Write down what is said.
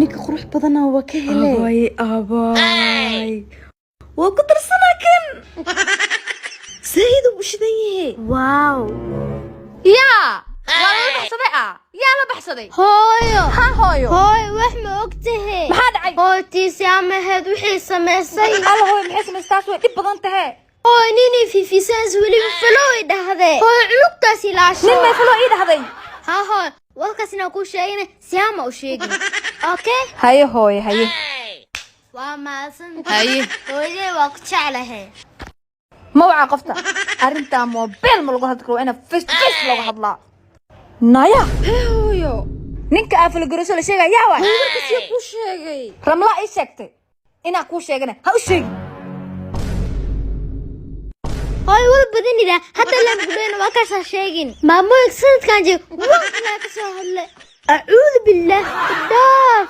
ninka qurux badan waa ka helay abay waa ku darsanaa kan sayid u shidan yahay wow yaa wala baxsaday yaa la baxsaday hooyo hooyo wax ma ogtahay maxaa dhacay hootiisi amaheed wixii sameysay alla hooyo maxay samaystaas way dhib badan tahay hooyo nini fifisaas weli falo ay dhahday hooyo culugtaas ilaasho nin ma falo ii dhahday hooyo walkaasina ku sheegin siyaama u sheegin okay haye hooyo haye waa maasan haye hooyadey waa ku jeclahay ma waxa qofta arinta mobile ma lagu hadlo ina face to face lagu hadlaa naya hooyo ninka afal guriso la sheegay yaa waay warkiisa ku sheegay ramla ay sheegtay ina ku sheegana ha u sheeg hooyo wal badanida hadda la gudeen waa ka sheegin maamoy sanadkan jeeg waa ka soo hadlay a'uudu billah daaf